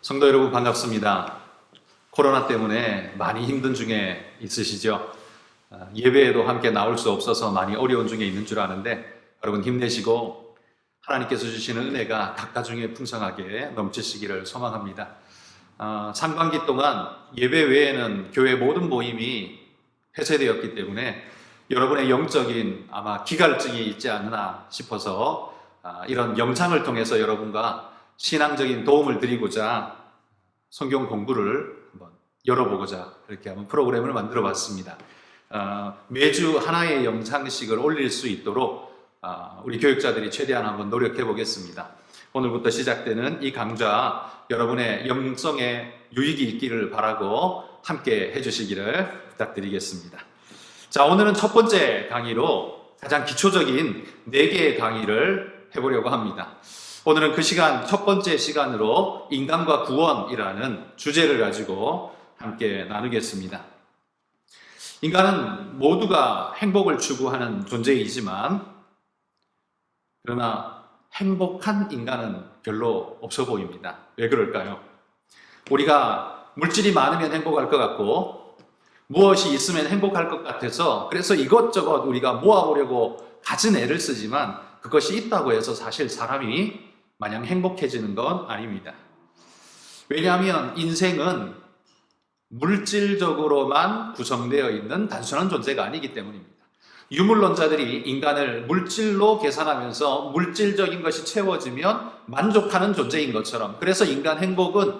성도 여러분 반갑습니다. 코로나 때문에 많이 힘든 중에 있으시죠? 예배에도 함께 나올 수 없어서 많이 어려운 중에 있는 줄 아는데 여러분 힘내시고 하나님께서 주시는 은혜가 각가 중에 풍성하게 넘치시기를 소망합니다. 상반기 동안 예배 외에는 교회 모든 모임이 폐쇄되었기 때문에 여러분의 영적인 아마 기갈증이 있지 않나 싶어서 이런 영상을 통해서 여러분과 신앙적인 도움을 드리고자 성경 공부를 한번 열어보고자 이렇게 한번 프로그램을 만들어 봤습니다. 매주 하나의 영상씩을 올릴 수 있도록 우리 교육자들이 최대한 한번 노력해 보겠습니다. 오늘부터 시작되는 이 강좌 여러분의 영성에 유익이 있기를 바라고 함께 해주시기를 부탁드리겠습니다. 자, 오늘은 첫 번째 강의로 가장 기초적인 4개의 강의를 해보려고 합니다. 오늘은 그 시간, 첫 번째 시간으로 인간과 구원이라는 주제를 가지고 함께 나누겠습니다. 인간은 모두가 행복을 추구하는 존재이지만 그러나 행복한 인간은 별로 없어 보입니다. 왜 그럴까요? 우리가 물질이 많으면 행복할 것 같고 무엇이 있으면 행복할 것 같아서 그래서 이것저것 우리가 모아보려고 갖은 애를 쓰지만 그것이 있다고 해서 사실 사람이 마냥 행복해지는 건 아닙니다. 왜냐하면 인생은 물질적으로만 구성되어 있는 단순한 존재가 아니기 때문입니다. 유물론자들이 인간을 물질로 계산하면서 물질적인 것이 채워지면 만족하는 존재인 것처럼 그래서 인간 행복은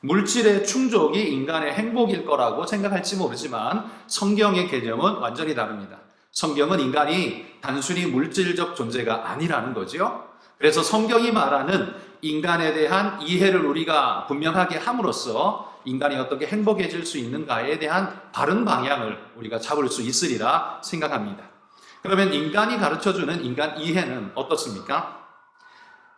물질의 충족이 인간의 행복일 거라고 생각할지 모르지만 성경의 개념은 완전히 다릅니다. 성경은 인간이 단순히 물질적 존재가 아니라는 거죠. 그래서 성경이 말하는 인간에 대한 이해를 우리가 분명하게 함으로써 인간이 어떻게 행복해질 수 있는가에 대한 바른 방향을 우리가 잡을 수 있으리라 생각합니다. 그러면 인간이 가르쳐주는 인간 이해는 어떻습니까?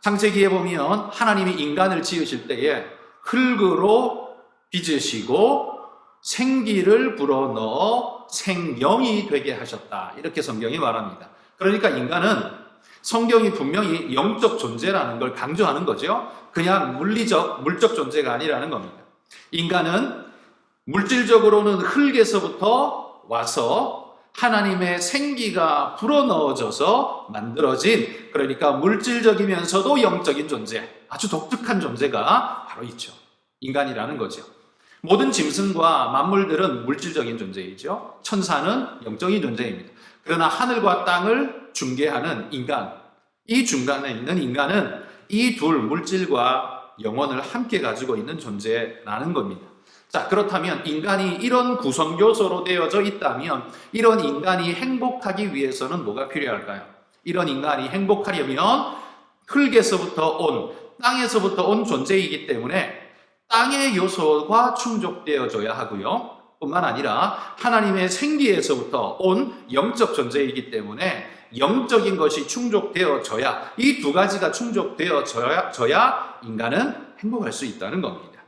창세기에 보면 하나님이 인간을 지으실 때에 흙으로 빚으시고 생기를 불어넣어 생명이 되게 하셨다. 이렇게 성경이 말합니다. 그러니까 인간은 성경이 분명히 영적 존재라는 걸 강조하는 거죠. 그냥 물적 존재가 아니라는 겁니다. 인간은 물질적으로는 흙에서부터 와서 하나님의 생기가 불어넣어져서 만들어진 그러니까 물질적이면서도 영적인 존재, 아주 독특한 존재가 바로 있죠. 인간이라는 거죠. 모든 짐승과 만물들은 물질적인 존재이죠. 천사는 영적인 존재입니다. 그러나 하늘과 땅을 중개하는 인간, 이 중간에 있는 인간은 이 둘 물질과 영혼을 함께 가지고 있는 존재라는 겁니다. 자, 그렇다면 인간이 이런 구성 요소로 되어져 있다면 이런 인간이 행복하기 위해서는 뭐가 필요할까요? 이런 인간이 행복하려면 흙에서부터 온, 땅에서부터 온 존재이기 때문에 땅의 요소가 충족되어져야 하고요. 뿐만 아니라 하나님의 생기에서부터 온 영적 존재이기 때문에 영적인 것이 충족되어져야 이 두 가지가 충족되어져야 인간은 행복할 수 있다는 겁니다.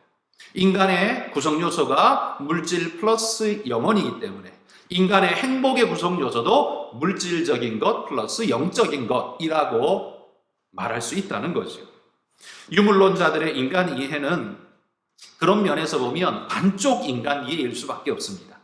인간의 구성 요소가 물질 플러스 영혼이기 때문에 인간의 행복의 구성 요소도 물질적인 것 플러스 영적인 것이라고 말할 수 있다는 거죠. 유물론자들의 인간 이해는 그런 면에서 보면 반쪽 인간 이해일 수밖에 없습니다.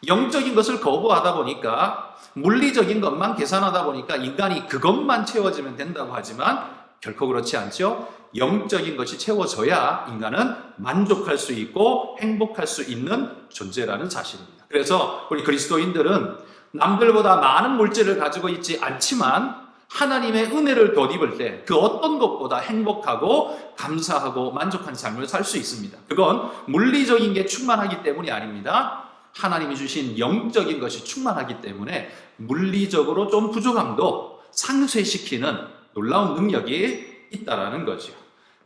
영적인 것을 거부하다 보니까 물리적인 것만 계산하다 보니까 인간이 그것만 채워지면 된다고 하지만 결코 그렇지 않죠. 영적인 것이 채워져야 인간은 만족할 수 있고 행복할 수 있는 존재라는 사실입니다. 그래서 우리 그리스도인들은 남들보다 많은 물질을 가지고 있지 않지만 하나님의 은혜를 덧입을 때 그 어떤 것보다 행복하고 감사하고 만족한 삶을 살 수 있습니다. 그건 물리적인 게 충만하기 때문이 아닙니다. 하나님이 주신 영적인 것이 충만하기 때문에 물리적으로 좀 부족함도 상쇄시키는 놀라운 능력이 있다라는 거죠.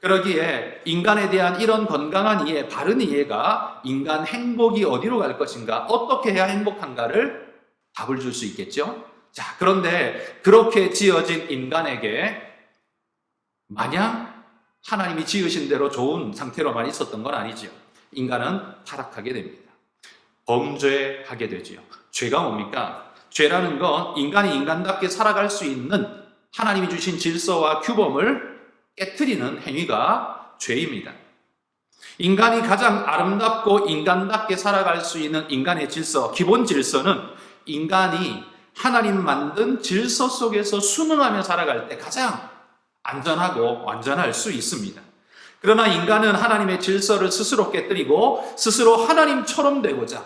그러기에 인간에 대한 이런 건강한 이해, 바른 이해가 인간 행복이 어디로 갈 것인가, 어떻게 해야 행복한가를 답을 줄 수 있겠죠. 자, 그런데 그렇게 지어진 인간에게 마냥 하나님이 지으신 대로 좋은 상태로만 있었던 건 아니죠. 인간은 타락하게 됩니다. 범죄하게 되지요. 죄가 뭡니까? 죄라는 건 인간이 인간답게 살아갈 수 있는 하나님이 주신 질서와 규범을 깨트리는 행위가 죄입니다. 인간이 가장 아름답고 인간답게 살아갈 수 있는 인간의 질서, 기본 질서는 인간이 하나님 만든 질서 속에서 순응하며 살아갈 때 가장 안전하고 완전할 수 있습니다. 그러나 인간은 하나님의 질서를 스스로 깨뜨리고 스스로 하나님처럼 되고자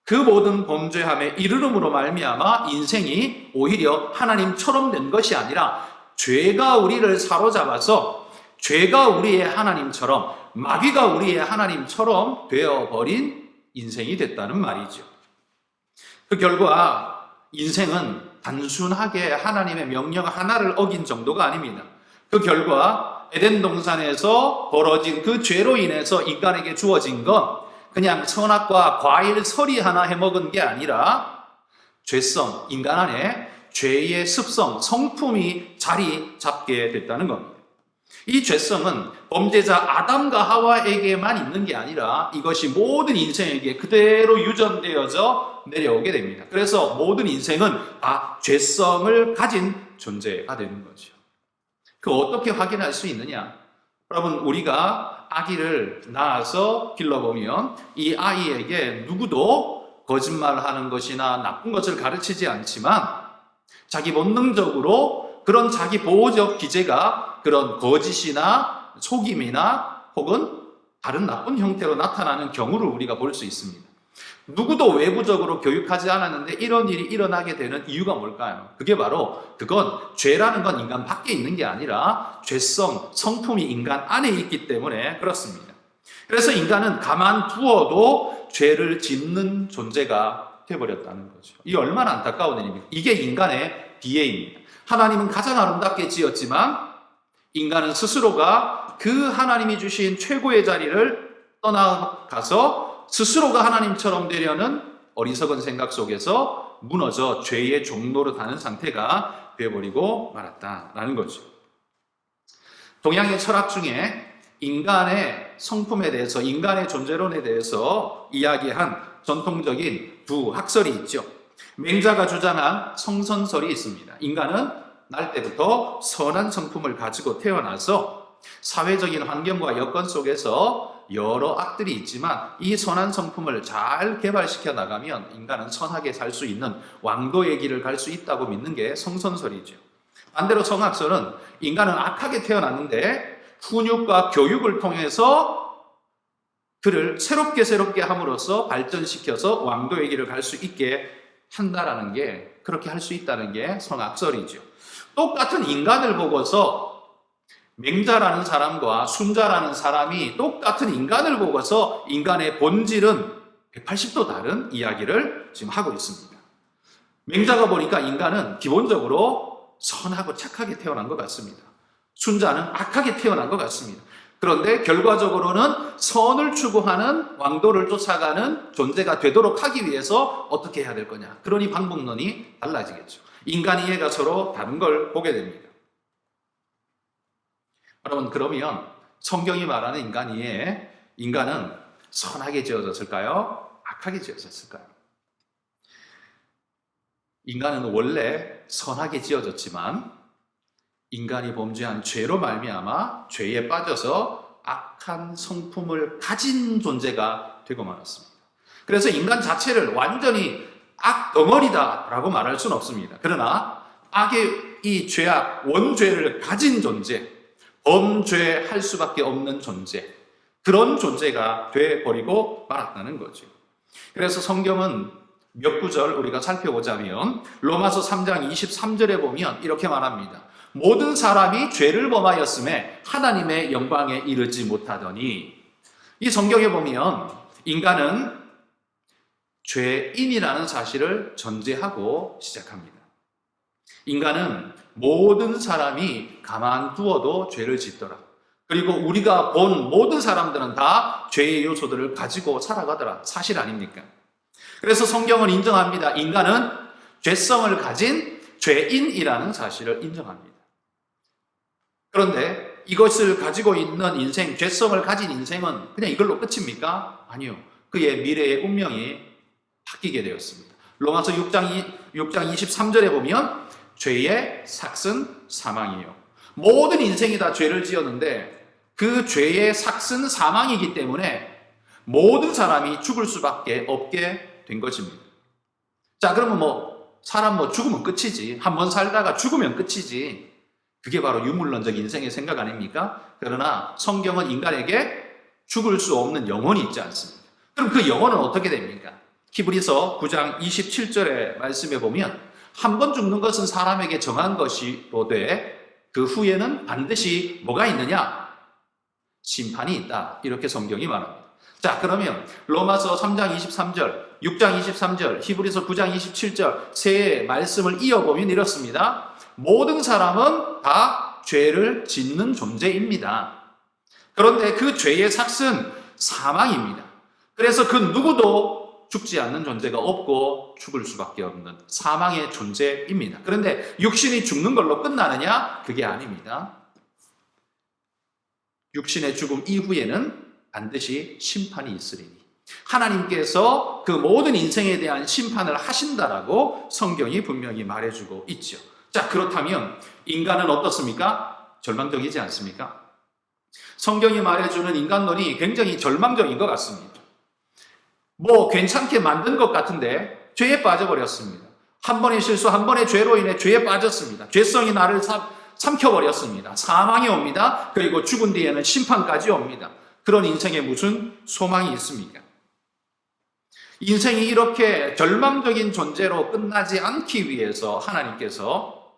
그 모든 범죄함에 이르름으로 말미암아 인생이 오히려 하나님처럼 된 것이 아니라 죄가 우리를 사로잡아서 죄가 우리의 하나님처럼 마귀가 우리의 하나님처럼 되어버린 인생이 됐다는 말이죠. 그 결과 인생은 단순하게 하나님의 명령 하나를 어긴 정도가 아닙니다. 그 결과 에덴 동산에서 벌어진 그 죄로 인해서 인간에게 주어진 건 그냥 선악과 과일 서리 하나 해먹은 게 아니라 죄성, 인간 안에 죄의 습성, 성품이 자리 잡게 됐다는 겁니다. 이 죄성은 범죄자 아담과 하와에게만 있는 게 아니라 이것이 모든 인생에게 그대로 유전되어져 내려오게 됩니다. 그래서 모든 인생은 다 죄성을 가진 존재가 되는 거죠. 그 어떻게 확인할 수 있느냐? 여러분, 우리가 아기를 낳아서 길러보면 이 아이에게 누구도 거짓말하는 것이나 나쁜 것을 가르치지 않지만 자기 본능적으로 그런 자기 보호적 기제가 그런 거짓이나 속임이나 혹은 다른 나쁜 형태로 나타나는 경우를 우리가 볼 수 있습니다. 누구도 외부적으로 교육하지 않았는데 이런 일이 일어나게 되는 이유가 뭘까요? 그건 죄라는 건 인간 밖에 있는 게 아니라 죄성, 성품이 인간 안에 있기 때문에 그렇습니다. 그래서 인간은 가만두어도 죄를 짓는 존재가 되어버렸다는 거죠. 이게 얼마나 안타까운 일입니까? 이게 인간의 비애입니다. 하나님은 가장 아름답게 지었지만 인간은 스스로가 그 하나님이 주신 최고의 자리를 떠나가서 스스로가 하나님처럼 되려는 어리석은 생각 속에서 무너져 죄의 종로로 가는 상태가 되어버리고 말았다라는 거죠. 동양의 철학 중에 인간의 성품에 대해서, 인간의 존재론에 대해서 이야기한 전통적인 두 학설이 있죠. 맹자가 주장한 성선설이 있습니다. 인간은 날 때부터 선한 성품을 가지고 태어나서 사회적인 환경과 여건 속에서 여러 악들이 있지만 이 선한 성품을 잘 개발시켜 나가면 인간은 선하게 살 수 있는 왕도의 길을 갈 수 있다고 믿는 게 성선설이죠. 반대로 성악설은 인간은 악하게 태어났는데 훈육과 교육을 통해서 그를 새롭게 함으로써 발전시켜서 왕도의 길을 갈 수 있게 한다라는 게, 그렇게 할 수 있다는 게 성악설이죠. 똑같은 인간을 보고서 맹자라는 사람과 순자라는 사람이 똑같은 인간을 보고서 인간의 본질은 180도 다른 이야기를 지금 하고 있습니다. 맹자가 보니까 인간은 기본적으로 선하고 착하게 태어난 것 같습니다. 순자는 악하게 태어난 것 같습니다. 그런데 결과적으로는 선을 추구하는 왕도를 쫓아가는 존재가 되도록 하기 위해서 어떻게 해야 될 거냐. 그러니 방법론이 달라지겠죠. 인간 이해가 서로 다른 걸 보게 됩니다. 여러분, 그러면 성경이 말하는 인간 이해에 인간은 선하게 지어졌을까요? 악하게 지어졌을까요? 인간은 원래 선하게 지어졌지만 인간이 범죄한 죄로 말미암아 죄에 빠져서 악한 성품을 가진 존재가 되고 말았습니다. 그래서 인간 자체를 완전히 악덩어리다라고 말할 수는 없습니다. 그러나 악의 이 죄악, 원죄를 가진 존재, 범죄할 수밖에 없는 존재, 그런 존재가 돼버리고 말았다는 거죠. 그래서 성경은 몇 구절 우리가 살펴보자면 로마서 3장 23절에 보면 이렇게 말합니다. 모든 사람이 죄를 범하였음에 하나님의 영광에 이르지 못하더니, 이 성경에 보면 인간은 죄인이라는 사실을 전제하고 시작합니다. 인간은 모든 사람이 가만두어도 죄를 짓더라. 그리고 우리가 본 모든 사람들은 다 죄의 요소들을 가지고 살아가더라. 사실 아닙니까? 그래서 성경은 인정합니다. 인간은 죄성을 가진 죄인이라는 사실을 인정합니다. 그런데 이것을 가지고 있는 인생, 죄성을 가진 인생은 그냥 이걸로 끝입니까? 아니요. 그의 미래의 운명이 바뀌게 되었습니다. 로마서 6장 23절에 보면 죄의 삭은 사망이요. 모든 인생이 다 죄를 지었는데 그 죄의 삭은 사망이기 때문에 모든 사람이 죽을 수밖에 없게 된 것입니다. 자, 그러면 사람 죽으면 끝이지. 한번 살다가 죽으면 끝이지. 그게 바로 유물론적 인생의 생각 아닙니까? 그러나 성경은 인간에게 죽을 수 없는 영혼이 있지 않습니까? 그럼 그 영혼은 어떻게 됩니까? 히브리서 9장 27절의 말씀에 보면 한 번 죽는 것은 사람에게 정한 것이로되 그 후에는 반드시 뭐가 있느냐? 심판이 있다. 이렇게 성경이 말합니다. 자, 그러면 로마서 3장 23절, 6장 23절, 히브리서 9장 27절 세 말씀을 이어보면 이렇습니다. 모든 사람은 다 죄를 짓는 존재입니다. 그런데 그 죄의 삭은 사망입니다. 그래서 그 누구도 죽지 않는 존재가 없고 죽을 수밖에 없는 사망의 존재입니다. 그런데 육신이 죽는 걸로 끝나느냐? 그게 아닙니다. 육신의 죽음 이후에는 반드시 심판이 있으리니 하나님께서 그 모든 인생에 대한 심판을 하신다라고 성경이 분명히 말해주고 있죠. 자, 그렇다면 인간은 어떻습니까? 절망적이지 않습니까? 성경이 말해주는 인간론이 굉장히 절망적인 것 같습니다. 괜찮게 만든 것 같은데 죄에 빠져버렸습니다. 한 번의 실수, 한 번의 죄로 인해 죄에 빠졌습니다. 죄성이 나를 삼켜버렸습니다. 사망이 옵니다. 그리고 죽은 뒤에는 심판까지 옵니다. 그런 인생에 무슨 소망이 있습니까? 인생이 이렇게 절망적인 존재로 끝나지 않기 위해서 하나님께서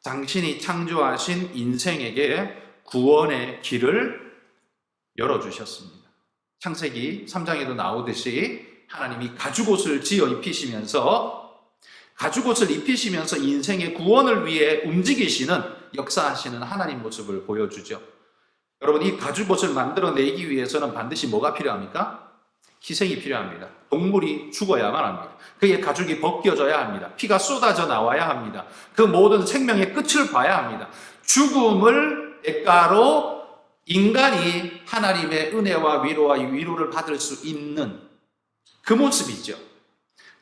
당신이 창조하신 인생에게 구원의 길을 열어주셨습니다. 창세기 3장에도 나오듯이 하나님이 가죽옷을 지어 입히시면서 인생의 구원을 위해 움직이시는 역사하시는 하나님 모습을 보여주죠. 여러분, 이 가죽옷을 만들어내기 위해서는 반드시 뭐가 필요합니까? 희생이 필요합니다. 동물이 죽어야만 합니다. 그의 가죽이 벗겨져야 합니다. 피가 쏟아져 나와야 합니다. 그 모든 생명의 끝을 봐야 합니다. 죽음을 대가로 인간이 하나님의 은혜와 위로를 받을 수 있는 그 모습이죠.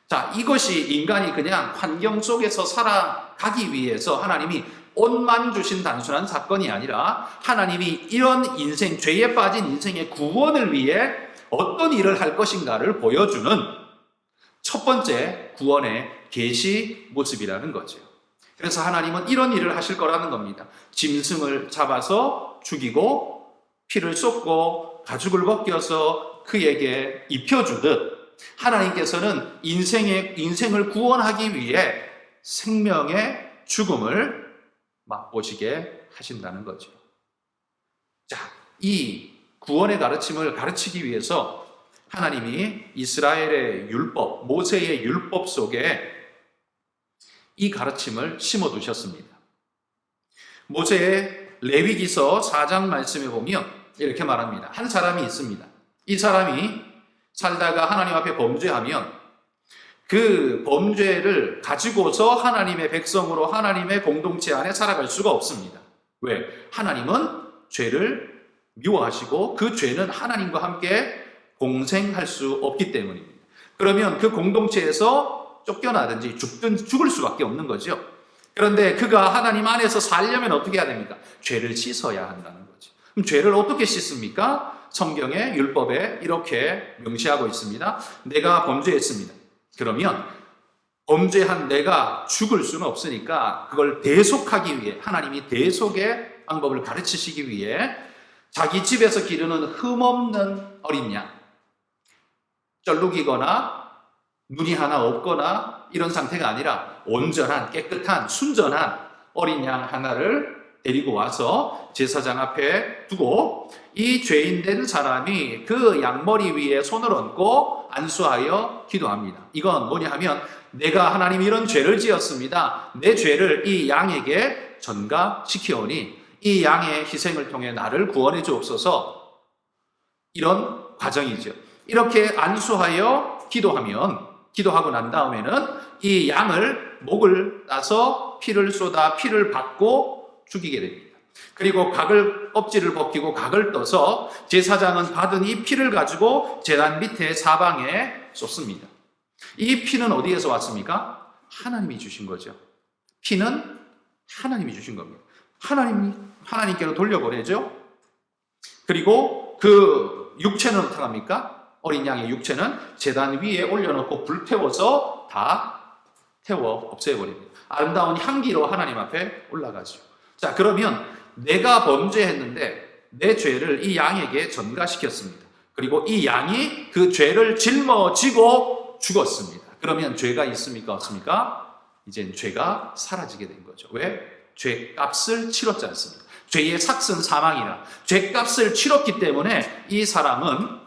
자, 이것이 인간이 그냥 환경 속에서 살아가기 위해서 하나님이 옷만 주신 단순한 사건이 아니라 하나님이 이런 인생, 죄에 빠진 인생의 구원을 위해 어떤 일을 할 것인가를 보여주는 첫 번째 구원의 계시 모습이라는 거죠. 그래서 하나님은 이런 일을 하실 거라는 겁니다. 짐승을 잡아서 죽이고 피를 쏟고 가죽을 벗겨서 그에게 입혀주듯 하나님께서는 인생을 구원하기 위해 생명의 죽음을 맛보시게 하신다는 거죠. 자, 이 구원의 가르침을 가르치기 위해서 하나님이 이스라엘의 율법, 모세의 율법 속에 이 가르침을 심어두셨습니다. 모세의 레위기서 4장 말씀에 보면 이렇게 말합니다. 한 사람이 있습니다. 이 사람이 살다가 하나님 앞에 범죄하면 그 범죄를 가지고서 하나님의 백성으로 하나님의 공동체 안에 살아갈 수가 없습니다. 왜? 하나님은 죄를 미워하시고 그 죄는 하나님과 함께 공생할 수 없기 때문입니다. 그러면 그 공동체에서 쫓겨나든지 죽을 수밖에 없는 거죠. 그런데 그가 하나님 안에서 살려면 어떻게 해야 됩니까? 죄를 씻어야 한다는 거죠. 그럼 죄를 어떻게 씻습니까? 성경의 율법에 이렇게 명시하고 있습니다. 내가 범죄했습니다. 그러면 범죄한 내가 죽을 수는 없으니까 그걸 대속하기 위해 하나님이 대속의 방법을 가르치시기 위해 자기 집에서 기르는 흠없는 어린 양, 쩔룩이거나 눈이 하나 없거나 이런 상태가 아니라 온전한 깨끗한 순전한 어린 양 하나를 데리고 와서 제사장 앞에 두고 이 죄인된 사람이 그 양머리 위에 손을 얹고 안수하여 기도합니다. 이건 뭐냐 하면 내가 하나님 이런 죄를 지었습니다. 내 죄를 이 양에게 전가시키오니 이 양의 희생을 통해 나를 구원해 주옵소서. 이런 과정이죠. 이렇게 안수하여 기도하고 난 다음에는 이 양을 목을 따서 피를 쏟아 피를 받고 죽이게 됩니다. 그리고 껍질을 벗기고 각을 떠서 제사장은 받은 이 피를 가지고 제단 밑에 사방에 쏟습니다. 이 피는 어디에서 왔습니까? 하나님이 주신 거죠. 피는 하나님이 주신 겁니다. 하나님께로 돌려보내죠. 그리고 그 육체는 어떻게 합니까? 어린 양의 육체는 제단 위에 올려놓고 불태워서 다 태워 없애버립니다. 아름다운 향기로 하나님 앞에 올라가죠. 자, 그러면 내가 범죄했는데 내 죄를 이 양에게 전가시켰습니다. 그리고 이 양이 그 죄를 짊어지고 죽었습니다. 그러면 죄가 있습니까? 없습니까? 이젠 죄가 사라지게 된 거죠. 왜? 죄값을 치렀지 않습니까? 죄의 삭은 사망이라 죄값을 치렀기 때문에 이 사람은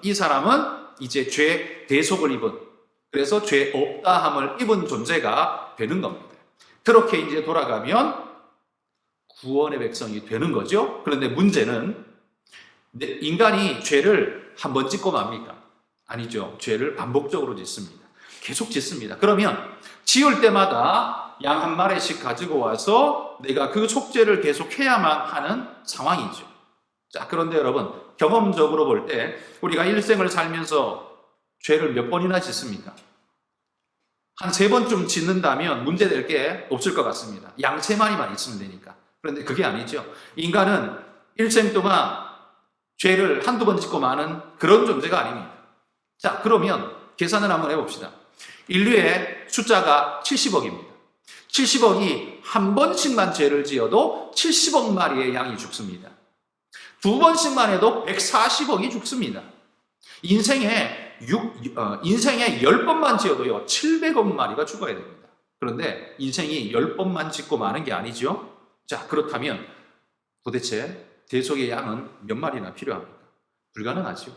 이제 죄 대속을 입은, 그래서 죄 없다함을 입은 존재가 되는 겁니다. 그렇게 이제 돌아가면 구원의 백성이 되는 거죠. 그런데 문제는 인간이 죄를 한 번 짓고 맙니까? 아니죠. 죄를 반복적으로 짓습니다. 계속 짓습니다. 그러면 지을 때마다 양 한 마리씩 가지고 와서 내가 그 속죄를 계속 해야만 하는 상황이죠. 자, 그런데 여러분, 경험적으로 볼 때 우리가 일생을 살면서 죄를 몇 번이나 짓습니까? 한 3번쯤 짓는다면 문제될 게 없을 것 같습니다. 양 3마리만 있으면 되니까. 그런데 그게 아니죠. 인간은 일생 동안 죄를 한두 번 짓고 마는 그런 존재가 아닙니다. 자, 그러면 계산을 한번 해봅시다. 인류의 숫자가 70억입니다. 70억이 한 번씩만 죄를 지어도 70억 마리의 양이 죽습니다. 2번씩만 해도 140억이 죽습니다. 인생에 10번만 지어도요, 700억 마리가 죽어야 됩니다. 그런데 인생이 10번만 짓고 마는 게 아니죠. 자, 그렇다면 도대체 대속의 양은 몇 마리나 필요합니까? 불가능하죠.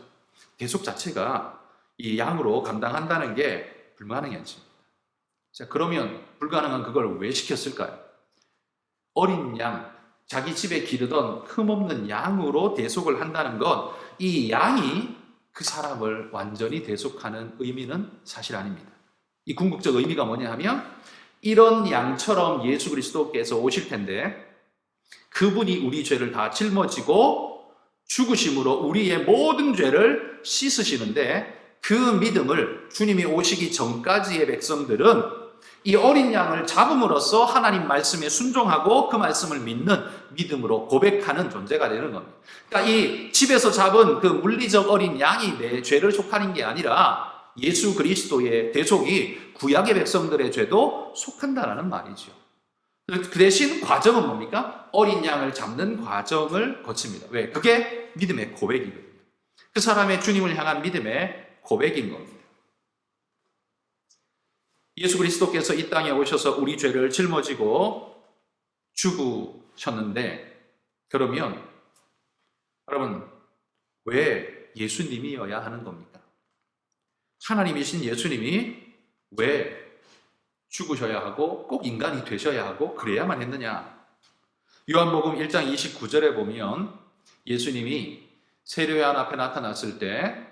대속 자체가 이 양으로 감당한다는 게 불가능하죠. 자, 그러면 불가능한 그걸 왜 시켰을까요? 어린 양, 자기 집에 기르던 흠없는 양으로 대속을 한다는 건 이 양이 그 사람을 완전히 대속하는 의미는 사실 아닙니다. 이 궁극적 의미가 뭐냐 하면 이런 양처럼 예수 그리스도께서 오실 텐데 그분이 우리 죄를 다 짊어지고 죽으심으로 우리의 모든 죄를 씻으시는데 그 믿음을 주님이 오시기 전까지의 백성들은 이 어린 양을 잡음으로써 하나님 말씀에 순종하고 그 말씀을 믿는 믿음으로 고백하는 존재가 되는 겁니다. 그러니까 이 집에서 잡은 그 물리적 어린 양이 내 죄를 속하는 게 아니라 예수 그리스도의 대속이 구약의 백성들의 죄도 속한다라는 말이죠. 그 대신 과정은 뭡니까? 어린 양을 잡는 과정을 거칩니다. 왜? 그게 믿음의 고백이거든요. 그 사람의 주님을 향한 믿음의 고백인 겁니다. 예수 그리스도께서 이 땅에 오셔서 우리 죄를 짊어지고 죽으셨는데, 그러면 여러분, 왜 예수님이어야 하는 겁니까? 하나님이신 예수님이 왜 죽으셔야 하고 꼭 인간이 되셔야 하고 그래야만 했느냐? 요한복음 1장 29절에 보면 예수님이 세례요한 앞에 나타났을 때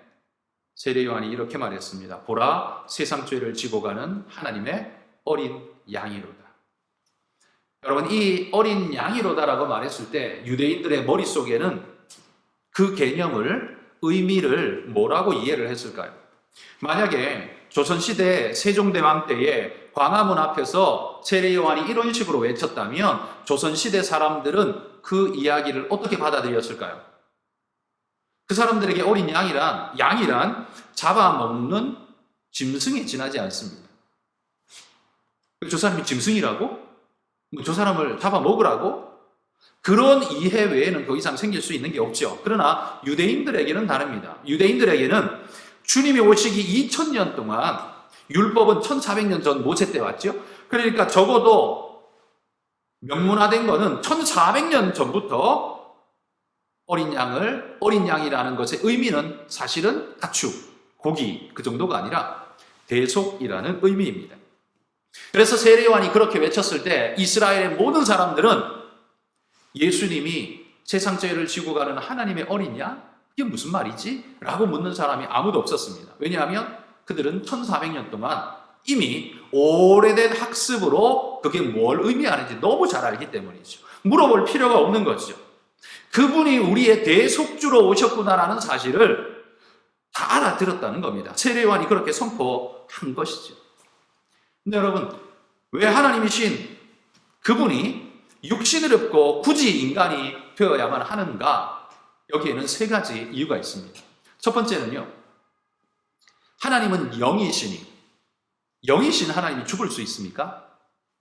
세례요한이 이렇게 말했습니다. 보라, 세상 죄를 지고 가는 하나님의 어린 양이로다. 여러분, 이 어린 양이로다라고 말했을 때 유대인들의 머릿속에는 그 개념을, 의미를 뭐라고 이해를 했을까요? 만약에 조선시대 세종대왕 때에 광화문 앞에서 세례요한이 이런 식으로 외쳤다면 조선시대 사람들은 그 이야기를 어떻게 받아들였을까요? 그 사람들에게 어린 양이란 잡아먹는 짐승에 지나지 않습니다. 저 사람이 짐승이라고? 저 사람을 잡아먹으라고? 그런 이해 외에는 더 이상 생길 수 있는 게 없죠. 그러나 유대인들에게는 다릅니다. 유대인들에게는 주님이 오시기 2000년 동안, 율법은 1400년 전 모세 때 왔죠. 그러니까 적어도 명문화된 거는 1400년 전부터 어린 양이라는 것의 의미는 사실은 가축, 고기, 그 정도가 아니라 대속이라는 의미입니다. 그래서 세례요한이 그렇게 외쳤을 때 이스라엘의 모든 사람들은 예수님이 세상 죄를 지고 가는 하나님의 어린 양? 이게 무슨 말이지? 라고 묻는 사람이 아무도 없었습니다. 왜냐하면 그들은 1400년 동안 이미 오래된 학습으로 그게 뭘 의미하는지 너무 잘 알기 때문이죠. 물어볼 필요가 없는 거죠. 그분이 우리의 대속주로 오셨구나라는 사실을 다 알아들었다는 겁니다. 세례요한이 그렇게 선포한 것이죠. 근데 여러분, 왜 하나님이신 그분이 육신을 입고 굳이 인간이 되어야만 하는가? 여기에는 세 가지 이유가 있습니다. 첫 번째는요, 하나님은 영이시니, 영이신 하나님이 죽을 수 있습니까?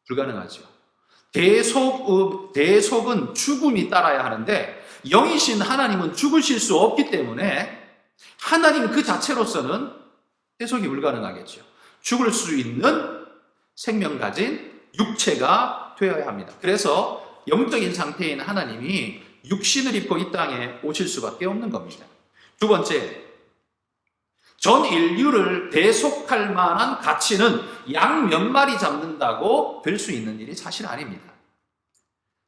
불가능하죠. 대속은 죽음이 따라야 하는데, 영이신 하나님은 죽으실 수 없기 때문에 하나님 그 자체로서는 대속이 불가능하겠죠. 죽을 수 있는 생명 가진 육체가 되어야 합니다. 그래서 영적인 상태인 하나님이 육신을 입고 이 땅에 오실 수밖에 없는 겁니다. 두 번째, 전 인류를 대속할 만한 가치는 양 몇 마리 잡는다고 될 수 있는 일이 사실 아닙니다.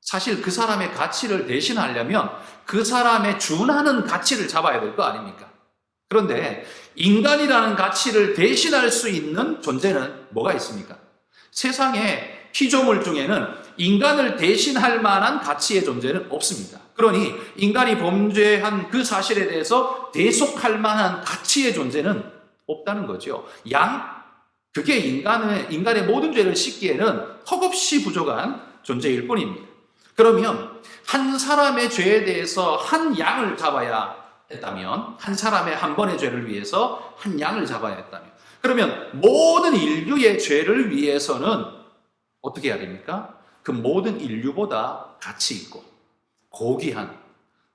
사실 그 사람의 가치를 대신하려면 그 사람에 준하는 가치를 잡아야 될 거 아닙니까? 그런데 인간이라는 가치를 대신할 수 있는 존재는 뭐가 있습니까? 세상에 피조물 중에는 인간을 대신할 만한 가치의 존재는 없습니다. 그러니 인간이 범죄한 그 사실에 대해서 대속할 만한 가치의 존재는 없다는 거죠. 그게 인간의 모든 죄를 씻기에는 턱없이 부족한 존재일 뿐입니다. 그러면 한 사람의 죄에 대해서 한 양을 잡아야 했다면, 한 사람의 한 번의 죄를 위해서 한 양을 잡아야 했다면, 그러면 모든 인류의 죄를 위해서는 어떻게 해야 됩니까? 그 모든 인류보다 가치 있고 고귀한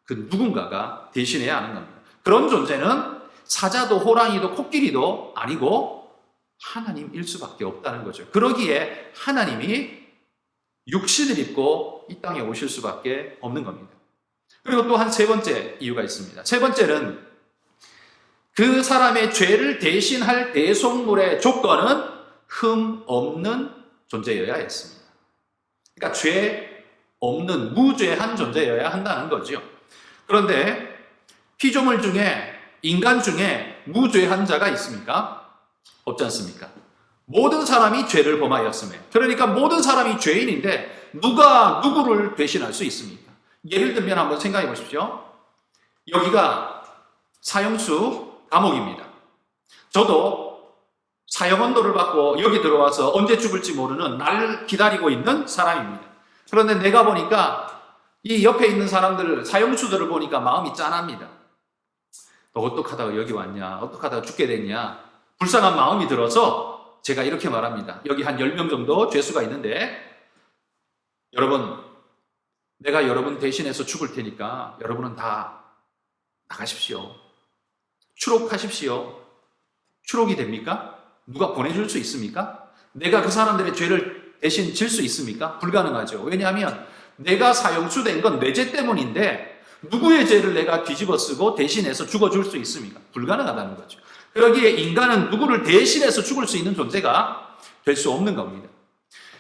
그 누군가가 대신해야 하는 겁니다. 그런 존재는 사자도 호랑이도 코끼리도 아니고 하나님일 수밖에 없다는 거죠. 그러기에 하나님이 육신을 입고 이 땅에 오실 수밖에 없는 겁니다. 그리고 또 한 세 번째 이유가 있습니다. 세 번째는 그 사람의 죄를 대신할 대속물의 조건은 흠 없는 존재여야 했습니다. 그러니까 죄 없는 무죄한 존재여야 한다는 거죠. 그런데 피조물 중에, 인간 중에 무죄한 자가 있습니까? 없지 않습니까? 모든 사람이 죄를 범하였음에, 그러니까 모든 사람이 죄인인데 누가 누구를 대신할 수 있습니까? 예를 들면 한번 생각해 보십시오. 여기가 사형수 감옥입니다. 저도 사형언도를 받고 여기 들어와서 언제 죽을지 모르는 날 기다리고 있는 사람입니다. 그런데 내가 보니까 이 옆에 있는 사람들, 사형수들을 보니까 마음이 짠합니다. 너 어떡하다가 여기 왔냐? 어떡하다가 죽게 됐냐? 불쌍한 마음이 들어서 제가 이렇게 말합니다. 여기 한 10명 정도 죄수가 있는데, 여러분, 내가 여러분 대신해서 죽을 테니까 여러분은 다 나가십시오. 추록하십시오. 추록이 됩니까? 누가 보내줄 수 있습니까? 내가 그 사람들의 죄를 대신 질 수 있습니까? 불가능하죠. 왜냐하면 내가 사형수된 건 내 죄 때문인데 누구의 죄를 내가 뒤집어 쓰고 대신해서 죽어줄 수 있습니까? 불가능하다는 거죠. 그러기에 인간은 누구를 대신해서 죽을 수 있는 존재가 될 수 없는 겁니다.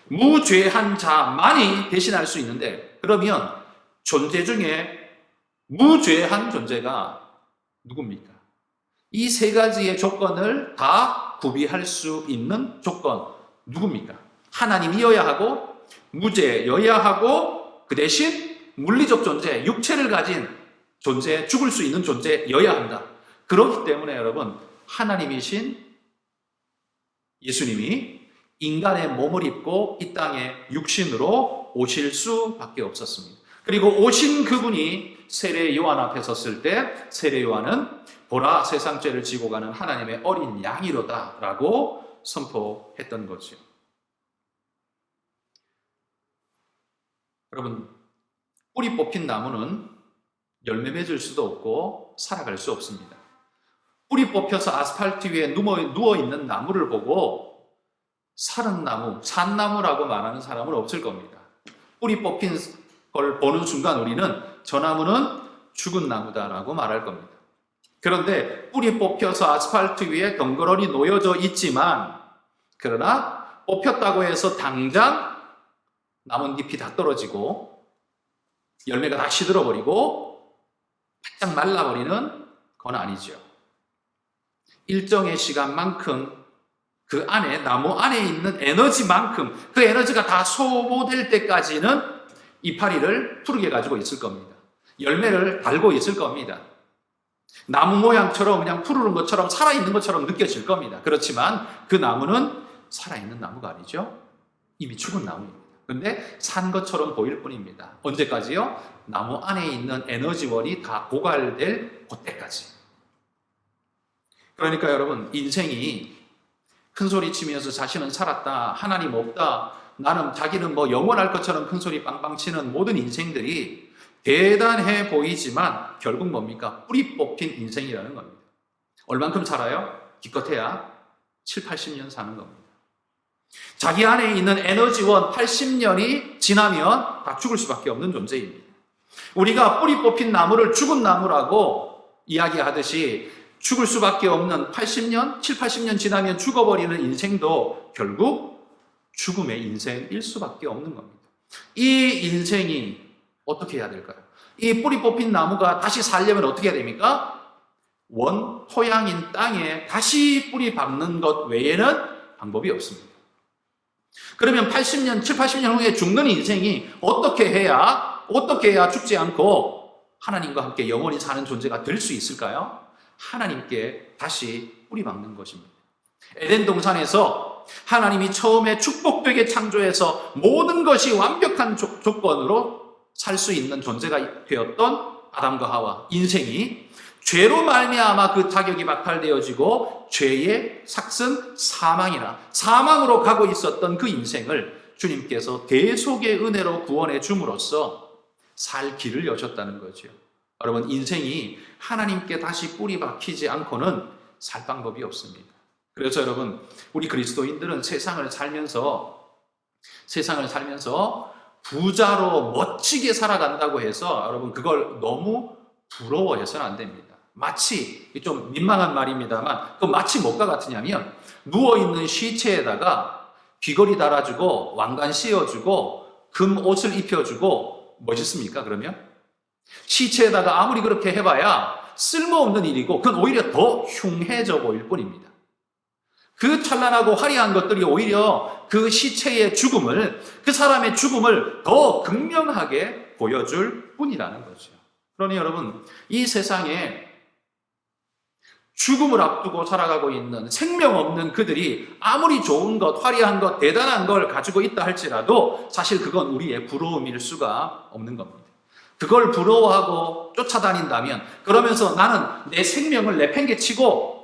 무죄한 자만이 대신할 수 있는데, 그러면 존재 중에 무죄한 존재가 누굽니까? 이 세 가지의 조건을 다 구비할 수 있는 조건 누굽니까? 하나님이어야 하고, 무죄여야 하고, 그 대신 물리적 존재, 육체를 가진 존재, 죽을 수 있는 존재여야 한다. 그렇기 때문에 여러분, 하나님이신 예수님이 인간의 몸을 입고 이 땅에 육신으로 오실 수밖에 없었습니다. 그리고 오신 그분이 세례 요한 앞에 섰을 때 세례 요한은 보라, 세상 죄를 지고 가는 하나님의 어린 양이로다 라고 선포했던 거죠. 여러분, 뿌리 뽑힌 나무는 열매 맺을 수도 없고 살아갈 수 없습니다. 뿌리 뽑혀서 아스팔트 위에 누워있는 나무를 보고 사는 나무, 산나무라고 말하는 사람은 없을 겁니다. 뿌리 뽑힌 걸 보는 순간 우리는 저 나무는 죽은 나무다라고 말할 겁니다. 그런데 뿌리 뽑혀서 아스팔트 위에 덩그러니 놓여져 있지만, 그러나 뽑혔다고 해서 당장 나뭇잎이 다 떨어지고 열매가 다 시들어버리고 바짝 말라버리는 건 아니죠. 일정의 시간만큼 그 안에, 나무 안에 있는 에너지만큼, 그 에너지가 다 소모될 때까지는 이파리를 푸르게 가지고 있을 겁니다. 열매를 달고 있을 겁니다. 나무 모양처럼 그냥 푸르른 것처럼 살아있는 것처럼 느껴질 겁니다. 그렇지만 그 나무는 살아있는 나무가 아니죠. 이미 죽은 나무입니다. 근데 산 것처럼 보일 뿐입니다. 언제까지요? 나무 안에 있는 에너지원이 다 고갈될 그때까지. 그러니까 여러분, 인생이 큰 소리 치면서 자신은 살았다, 하나님 없다, 나는 자기는 뭐 영원할 것처럼 큰 소리 빵빵 치는 모든 인생들이 대단해 보이지만 결국 뭡니까? 뿌리 뽑힌 인생이라는 겁니다. 얼만큼 살아요? 기껏해야 7, 80년 사는 겁니다. 자기 안에 있는 에너지원 80년이 지나면 다 죽을 수밖에 없는 존재입니다. 우리가 뿌리 뽑힌 나무를 죽은 나무라고 이야기하듯이 죽을 수밖에 없는 80년, 7, 80년 지나면 죽어버리는 인생도 결국 죽음의 인생일 수밖에 없는 겁니다. 이 인생이 어떻게 해야 될까요? 이 뿌리 뽑힌 나무가 다시 살려면 어떻게 해야 됩니까? 원 토양인 땅에 다시 뿌리 박는 것 외에는 방법이 없습니다. 그러면 80년, 7, 80년 후에 죽는 인생이 어떻게 해야 죽지 않고 하나님과 함께 영원히 사는 존재가 될 수 있을까요? 하나님께 다시 뿌리 박는 것입니다. 에덴 동산에서 하나님이 처음에 축복되게 창조해서 모든 것이 완벽한 조건으로 살 수 있는 존재가 되었던 아담과 하와 인생이 죄로 말미암아 그 자격이 박탈되어지고 죄의 삭슨 사망으로 가고 있었던 그 인생을 주님께서 대속의 은혜로 구원해 줌으로써 살 길을 여셨다는 거죠. 여러분, 인생이 하나님께 다시 뿌리 박히지 않고는 살 방법이 없습니다. 그래서 여러분, 우리 그리스도인들은 세상을 살면서 부자로 멋지게 살아간다고 해서 여러분 그걸 너무 부러워해서는 안 됩니다. 마치 좀 민망한 말입니다만 그 마치 뭐가 같으냐면 누워있는 시체에다가 귀걸이 달아주고 왕관 씌워주고 금 옷을 입혀주고 멋있습니까? 그러면 시체에다가 아무리 그렇게 해봐야 쓸모없는 일이고 그건 오히려 더 흉해져 보일 뿐입니다. 그 찬란하고 화려한 것들이 오히려 그 시체의 죽음을, 그 사람의 죽음을 더 극명하게 보여줄 뿐이라는 거죠. 그러니 여러분, 이 세상에 죽음을 앞두고 살아가고 있는 생명 없는 그들이 아무리 좋은 것, 화려한 것, 대단한 걸 가지고 있다 할지라도 사실 그건 우리의 부러움일 수가 없는 겁니다. 그걸 부러워하고 쫓아다닌다면, 그러면서 나는 내 생명을 내팽개치고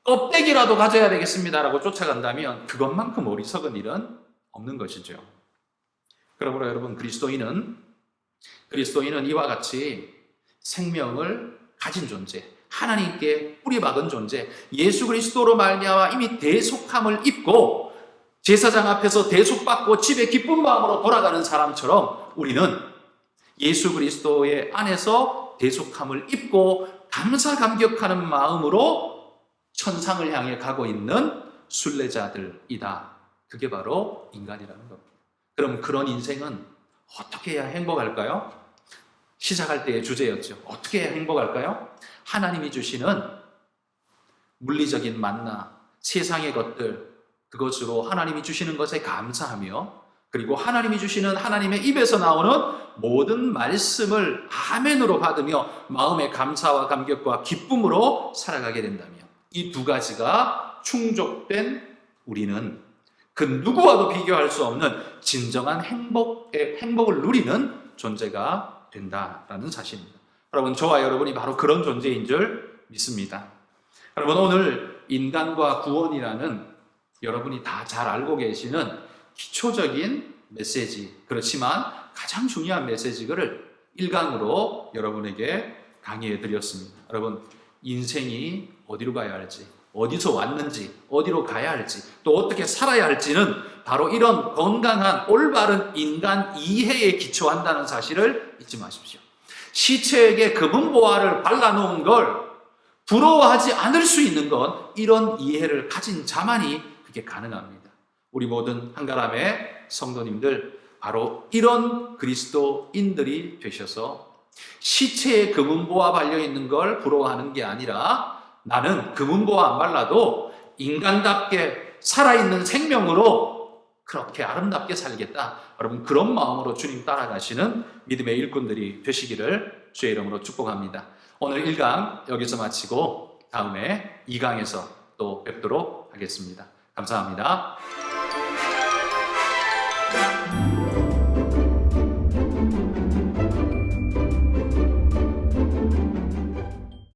껍데기라도 가져야 되겠습니다라고 쫓아간다면 그것만큼 어리석은 일은 없는 것이죠. 그러므로 여러분, 그리스도인은 이와 같이 생명을 가진 존재, 하나님께 뿌리 박은 존재, 예수 그리스도로 말미암아 이미 대속함을 입고 제사장 앞에서 대속받고 집에 기쁜 마음으로 돌아가는 사람처럼 우리는 예수 그리스도의 안에서 대속함을 입고 감사 감격하는 마음으로 천상을 향해 가고 있는 순례자들이다. 그게 바로 인간이라는 겁니다. 그럼 그런 인생은 어떻게 해야 행복할까요? 시작할 때의 주제였죠. 어떻게 해야 행복할까요? 하나님이 주시는 물리적인 만나, 세상의 것들, 그것으로 하나님이 주시는 것에 감사하며, 그리고 하나님이 주시는 하나님의 입에서 나오는 모든 말씀을 아멘으로 받으며 마음의 감사와 감격과 기쁨으로 살아가게 된다면, 이 두 가지가 충족된 우리는 그 누구와도 비교할 수 없는 진정한 행복을 누리는 존재가 된다라는 사실입니다. 여러분, 저와 여러분이 바로 그런 존재인 줄 믿습니다. 여러분, 오늘 인간과 구원이라는 여러분이 다 잘 알고 계시는 기초적인 메시지, 그렇지만 가장 중요한 메시지를 1강으로 여러분에게 강의해 드렸습니다. 여러분, 인생이 어디로 가야 할지, 어디서 왔는지, 어디로 가야 할지, 또 어떻게 살아야 할지는 바로 이런 건강한 올바른 인간 이해에 기초한다는 사실을 잊지 마십시오. 시체에게 금은보화를 발라놓은 걸 부러워하지 않을 수 있는 건 이런 이해를 가진 자만이 그게 가능합니다. 우리 모든 한가람의 성도님들, 바로 이런 그리스도인들이 되셔서 시체에 금은보화 발려있는 걸 부러워하는 게 아니라 나는 금은보화 안 발라도 인간답게 살아있는 생명으로 그렇게 아름답게 살겠다. 여러분, 그런 마음으로 주님 따라가시는 믿음의 일꾼들이 되시기를 주의 이름으로 축복합니다. 오늘 1강 여기서 마치고 다음에 2강에서 또 뵙도록 하겠습니다. 감사합니다.